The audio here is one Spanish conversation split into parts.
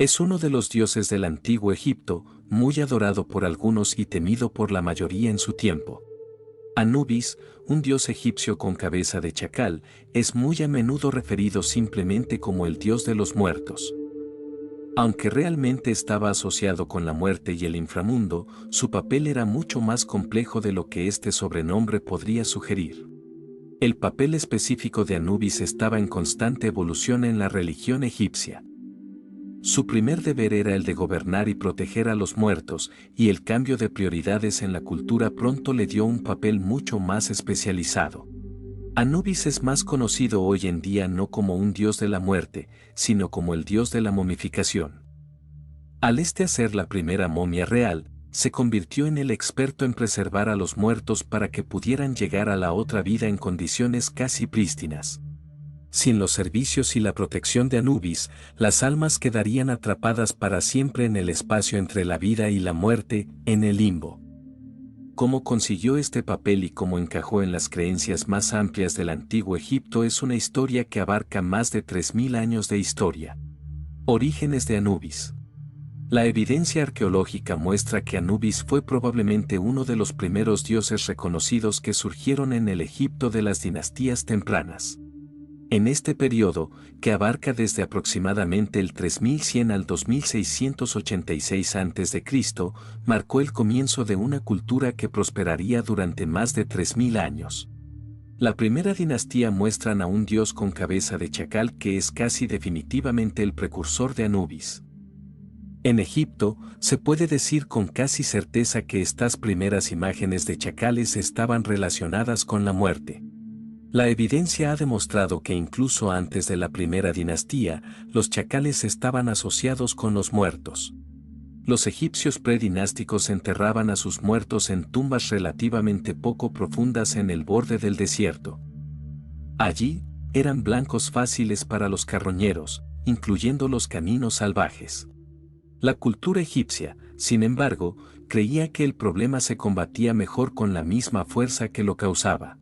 Es uno de los dioses del antiguo Egipto, muy adorado por algunos y temido por la mayoría en su tiempo. Anubis, un dios egipcio con cabeza de chacal, es muy a menudo referido simplemente como el dios de los muertos. Aunque realmente estaba asociado con la muerte y el inframundo, su papel era mucho más complejo de lo que este sobrenombre podría sugerir. El papel específico de Anubis estaba en constante evolución en la religión egipcia. Su primer deber era el de gobernar y proteger a los muertos, y el cambio de prioridades en la cultura pronto le dio un papel mucho más especializado. Anubis es más conocido hoy en día no como un dios de la muerte, sino como el dios de la momificación. Al hacer la primera momia real, se convirtió en el experto en preservar a los muertos para que pudieran llegar a la otra vida en condiciones casi prístinas. Sin los servicios y la protección de Anubis, las almas quedarían atrapadas para siempre en el espacio entre la vida y la muerte, en el limbo. Cómo consiguió este papel y cómo encajó en las creencias más amplias del antiguo Egipto es una historia que abarca más de 3000 años de historia. Orígenes de Anubis. La evidencia arqueológica muestra que Anubis fue probablemente uno de los primeros dioses reconocidos que surgieron en el Egipto de las dinastías tempranas. En este periodo, que abarca desde aproximadamente el 3100 al 2686 a.C., marcó el comienzo de una cultura que prosperaría durante más de 3000 años. La primera dinastía muestran a un dios con cabeza de chacal que es casi definitivamente el precursor de Anubis. En Egipto, se puede decir con casi certeza que estas primeras imágenes de chacales estaban relacionadas con la muerte. La evidencia ha demostrado que incluso antes de la primera dinastía, los chacales estaban asociados con los muertos. Los egipcios predinásticos enterraban a sus muertos en tumbas relativamente poco profundas en el borde del desierto. Allí, eran blancos fáciles para los carroñeros, incluyendo los caninos salvajes. La cultura egipcia, sin embargo, creía que el problema se combatía mejor con la misma fuerza que lo causaba.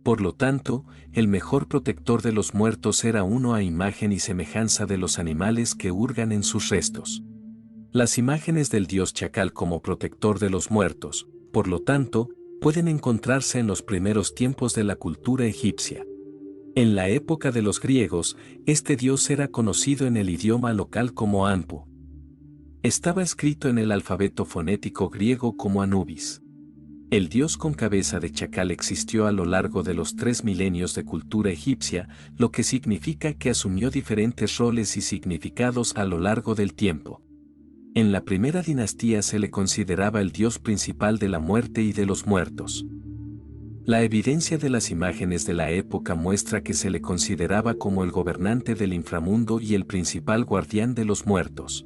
Por lo tanto, el mejor protector de los muertos era uno a imagen y semejanza de los animales que hurgan en sus restos. Las imágenes del dios chacal como protector de los muertos, por lo tanto, pueden encontrarse en los primeros tiempos de la cultura egipcia. En la época de los griegos, este dios era conocido en el idioma local como Anpu. Estaba escrito en el alfabeto fonético griego como Anubis. El dios con cabeza de chacal existió a lo largo de los 3 milenios de cultura egipcia, lo que significa que asumió diferentes roles y significados a lo largo del tiempo. En la primera dinastía se le consideraba el dios principal de la muerte y de los muertos. La evidencia de las imágenes de la época muestra que se le consideraba como el gobernante del inframundo y el principal guardián de los muertos.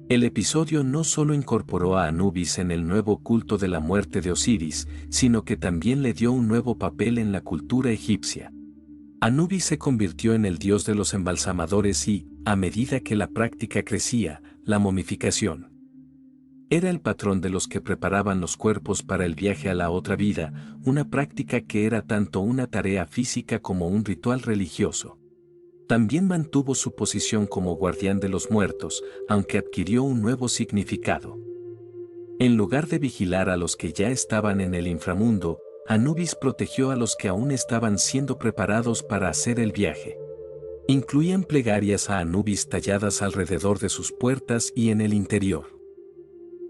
El episodio no solo incorporó a Anubis en el nuevo culto de la muerte de Osiris, sino que también le dio un nuevo papel en la cultura egipcia. Anubis se convirtió en el dios de los embalsamadores y, a medida que la práctica crecía, la momificación. Era el patrón de los que preparaban los cuerpos para el viaje a la otra vida, una práctica que era tanto una tarea física como un ritual religioso. También mantuvo su posición como guardián de los muertos, aunque adquirió un nuevo significado. En lugar de vigilar a los que ya estaban en el inframundo, Anubis protegió a los que aún estaban siendo preparados para hacer el viaje. Incluían plegarias a Anubis talladas alrededor de sus puertas y en el interior.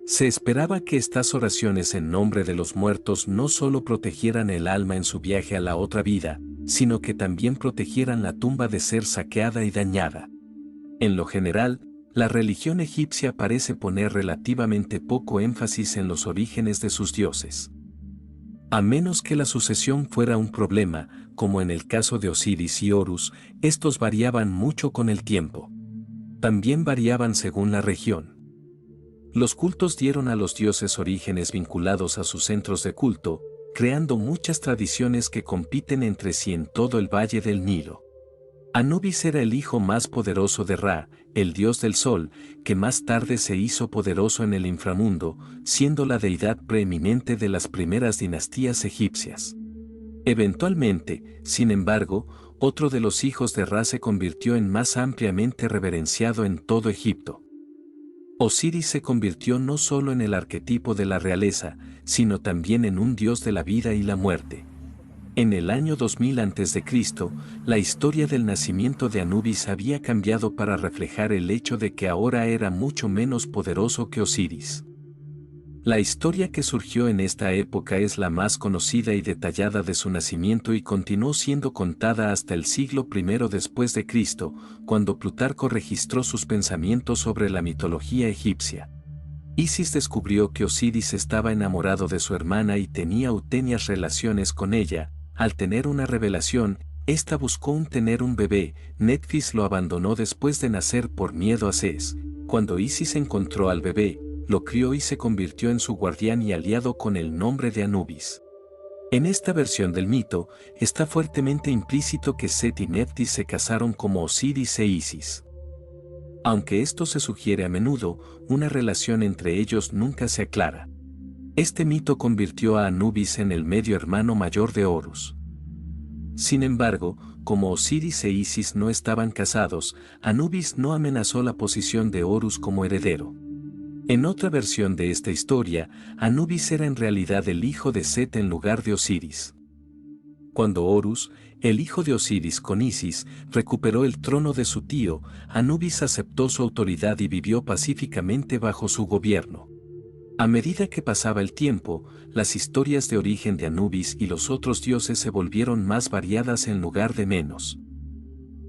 Se esperaba que estas oraciones en nombre de los muertos no solo protegieran el alma en su viaje a la otra vida, sino que también protegieran la tumba de ser saqueada y dañada. En lo general, la religión egipcia parece poner relativamente poco énfasis en los orígenes de sus dioses. A menos que la sucesión fuera un problema, como en el caso de Osiris y Horus, estos variaban mucho con el tiempo. También variaban según la región. Los cultos dieron a los dioses orígenes vinculados a sus centros de culto, creando muchas tradiciones que compiten entre sí en todo el valle del Nilo. Anubis era el hijo más poderoso de Ra, el dios del sol, que más tarde se hizo poderoso en el inframundo, siendo la deidad preeminente de las primeras dinastías egipcias. Eventualmente, sin embargo, otro de los hijos de Ra, se convirtió en más ampliamente reverenciado en todo Egipto. Osiris se convirtió no solo en el arquetipo de la realeza, sino también en un dios de la vida y la muerte. En el año 2000 a.C., la historia del nacimiento de Anubis había cambiado para reflejar el hecho de que ahora era mucho menos poderoso que Osiris. La historia que surgió en esta época es la más conocida y detallada de su nacimiento y continuó siendo contada hasta el siglo I después de Cristo, cuando Plutarco registró sus pensamientos sobre la mitología egipcia. Isis descubrió que Osiris estaba enamorado de su hermana y tenía tenías relaciones con ella. Al tener una revelación, esta buscó tener un bebé. Nephthys lo abandonó después de nacer por miedo a Ses. Cuando Isis encontró al bebé, lo crió y se convirtió en su guardián y aliado con el nombre de Anubis. En esta versión del mito, está fuertemente implícito que Set y Nephthys se casaron como Osiris e Isis. Aunque esto se sugiere a menudo, una relación entre ellos nunca se aclara. Este mito convirtió a Anubis en el medio hermano mayor de Horus. Sin embargo, como Osiris e Isis no estaban casados, Anubis no amenazó la posición de Horus como heredero. En otra versión de esta historia, Anubis era en realidad el hijo de Set en lugar de Osiris. Cuando Horus, el hijo de Osiris con Isis, recuperó el trono de su tío, Anubis aceptó su autoridad y vivió pacíficamente bajo su gobierno. A medida que pasaba el tiempo, las historias de origen de Anubis y los otros dioses se volvieron más variadas en lugar de menos.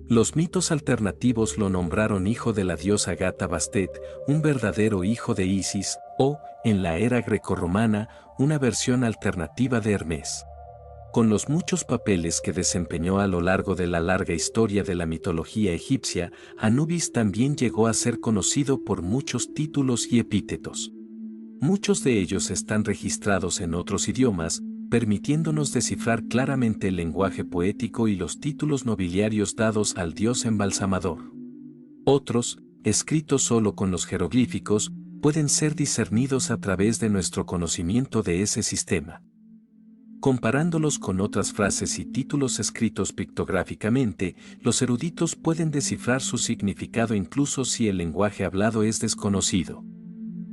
Los mitos alternativos lo nombraron hijo de la diosa Gata Bastet, un verdadero hijo de Isis, o, en la era grecorromana, una versión alternativa de Hermes. Con los muchos papeles que desempeñó a lo largo de la larga historia de la mitología egipcia, Anubis también llegó a ser conocido por muchos títulos y epítetos. Muchos de ellos están registrados en otros idiomas, permitiéndonos descifrar claramente el lenguaje poético y los títulos nobiliarios dados al dios embalsamador. Otros, escritos solo con los jeroglíficos, pueden ser discernidos a través de nuestro conocimiento de ese sistema. Comparándolos con otras frases y títulos escritos pictográficamente, los eruditos pueden descifrar su significado incluso si el lenguaje hablado es desconocido.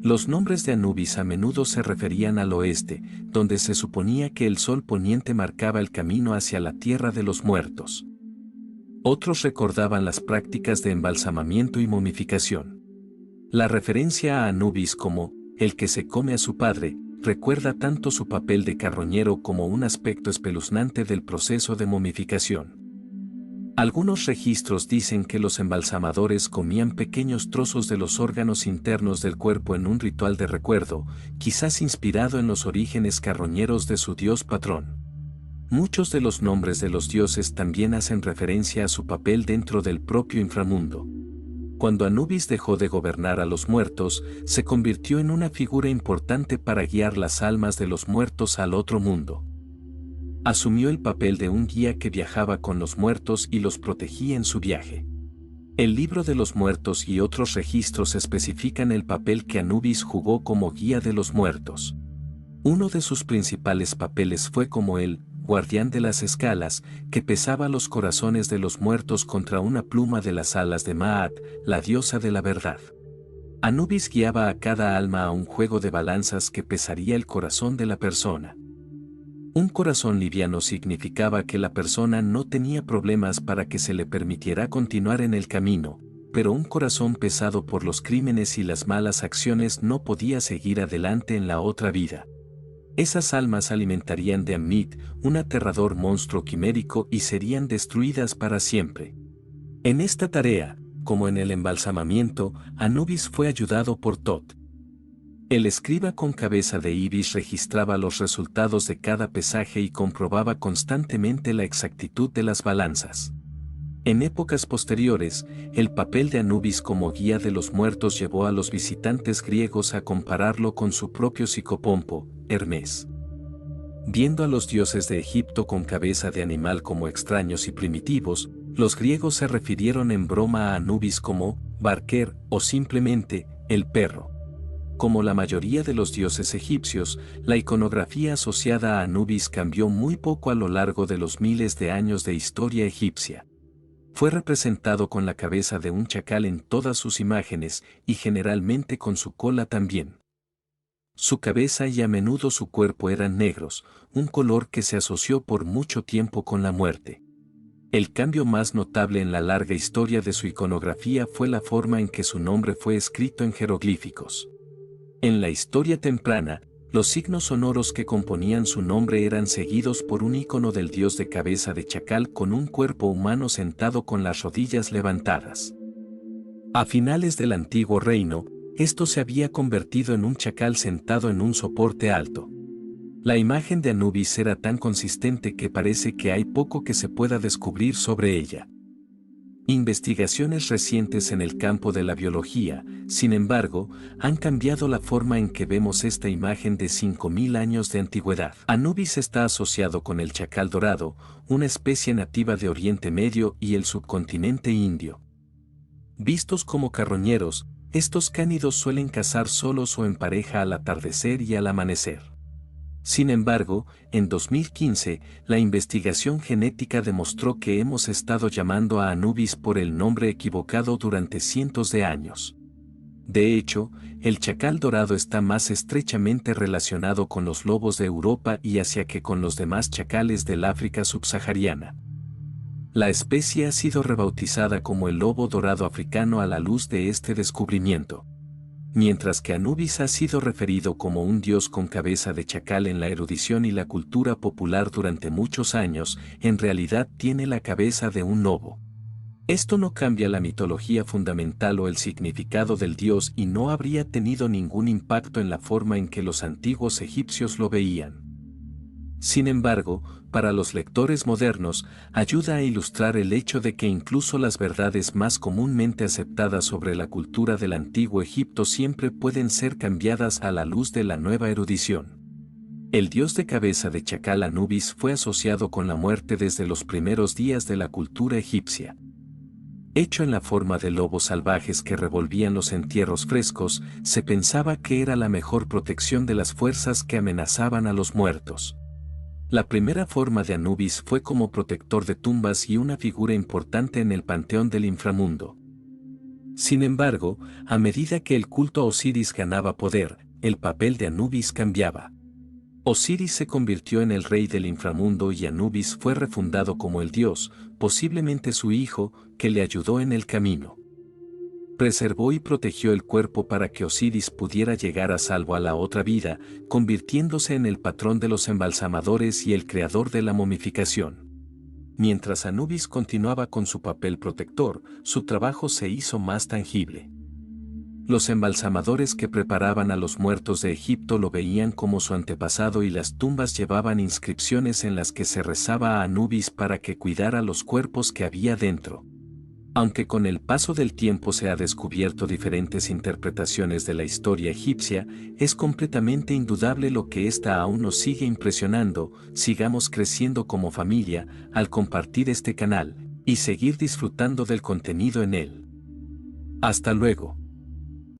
Los nombres de Anubis a menudo se referían al oeste, donde se suponía que el sol poniente marcaba el camino hacia la tierra de los muertos. Otros recordaban las prácticas de embalsamamiento y momificación. La referencia a Anubis como el que se come a su padre recuerda tanto su papel de carroñero como un aspecto espeluznante del proceso de momificación. Algunos registros dicen que los embalsamadores comían pequeños trozos de los órganos internos del cuerpo en un ritual de recuerdo, quizás inspirado en los orígenes carroñeros de su dios patrón. Muchos de los nombres de los dioses también hacen referencia a su papel dentro del propio inframundo. Cuando Anubis dejó de gobernar a los muertos, se convirtió en una figura importante para guiar las almas de los muertos al otro mundo. Asumió el papel de un guía que viajaba con los muertos y los protegía en su viaje. El libro de los muertos y otros registros especifican el papel que Anubis jugó como guía de los muertos. Uno de sus principales papeles fue como el guardián de las escalas, que pesaba los corazones de los muertos contra una pluma de las alas de Maat, la diosa de la verdad. Anubis guiaba a cada alma a un juego de balanzas que pesaría el corazón de la persona. Un corazón liviano significaba que la persona no tenía problemas para que se le permitiera continuar en el camino, pero un corazón pesado por los crímenes y las malas acciones no podía seguir adelante en la otra vida. Esas almas alimentarían de Ammit, un aterrador monstruo quimérico, y serían destruidas para siempre. En esta tarea, como en el embalsamamiento, Anubis fue ayudado por Tot. El escriba con cabeza de ibis registraba los resultados de cada pesaje y comprobaba constantemente la exactitud de las balanzas. En épocas posteriores, el papel de Anubis como guía de los muertos llevó a los visitantes griegos a compararlo con su propio psicopompo, Hermes. Viendo a los dioses de Egipto con cabeza de animal como extraños y primitivos, los griegos se refirieron en broma a Anubis como Barker o simplemente el perro. Como la mayoría de los dioses egipcios, la iconografía asociada a Anubis cambió muy poco a lo largo de los miles de años de historia egipcia. Fue representado con la cabeza de un chacal en todas sus imágenes y generalmente con su cola también. Su cabeza y a menudo su cuerpo eran negros, un color que se asoció por mucho tiempo con la muerte. El cambio más notable en la larga historia de su iconografía fue la forma en que su nombre fue escrito en jeroglíficos. En la historia temprana, los signos sonoros que componían su nombre eran seguidos por un icono del dios de cabeza de chacal con un cuerpo humano sentado con las rodillas levantadas. A finales del antiguo reino, esto se había convertido en un chacal sentado en un soporte alto. La imagen de Anubis era tan consistente que parece que hay poco que se pueda descubrir sobre ella. Investigaciones recientes en el campo de la biología, sin embargo, han cambiado la forma en que vemos esta imagen de 5000 años de antigüedad. Anubis está asociado con el chacal dorado, una especie nativa de Oriente Medio y el subcontinente indio. Vistos como carroñeros, estos cánidos suelen cazar solos o en pareja al atardecer y al amanecer. Sin embargo, en 2015, la investigación genética demostró que hemos estado llamando a Anubis por el nombre equivocado durante cientos de años. De hecho, el chacal dorado está más estrechamente relacionado con los lobos de Europa y Asia que con los demás chacales del África subsahariana. La especie ha sido rebautizada como el lobo dorado africano a la luz de este descubrimiento. Mientras que Anubis ha sido referido como un dios con cabeza de chacal en la erudición y la cultura popular durante muchos años, en realidad tiene la cabeza de un lobo. Esto no cambia la mitología fundamental o el significado del dios y no habría tenido ningún impacto en la forma en que los antiguos egipcios lo veían. Sin embargo, para los lectores modernos, ayuda a ilustrar el hecho de que incluso las verdades más comúnmente aceptadas sobre la cultura del antiguo Egipto siempre pueden ser cambiadas a la luz de la nueva erudición. El dios de cabeza de chacal Anubis fue asociado con la muerte desde los primeros días de la cultura egipcia. Hecho en la forma de lobos salvajes que revolvían los entierros frescos, se pensaba que era la mejor protección de las fuerzas que amenazaban a los muertos. La primera forma de Anubis fue como protector de tumbas y una figura importante en el panteón del inframundo. Sin embargo, a medida que el culto a Osiris ganaba poder, el papel de Anubis cambiaba. Osiris se convirtió en el rey del inframundo y Anubis fue refundado como el dios, posiblemente su hijo, que le ayudó en el camino. Preservó y protegió el cuerpo para que Osiris pudiera llegar a salvo a la otra vida, convirtiéndose en el patrón de los embalsamadores y el creador de la momificación. Mientras Anubis continuaba con su papel protector, su trabajo se hizo más tangible. Los embalsamadores que preparaban a los muertos de Egipto lo veían como su antepasado y las tumbas llevaban inscripciones en las que se rezaba a Anubis para que cuidara los cuerpos que había dentro. Aunque con el paso del tiempo se ha descubierto diferentes interpretaciones de la historia egipcia, es completamente indudable lo que ésta aún nos sigue impresionando. Sigamos creciendo como familia al compartir este canal y seguir disfrutando del contenido en él. Hasta luego.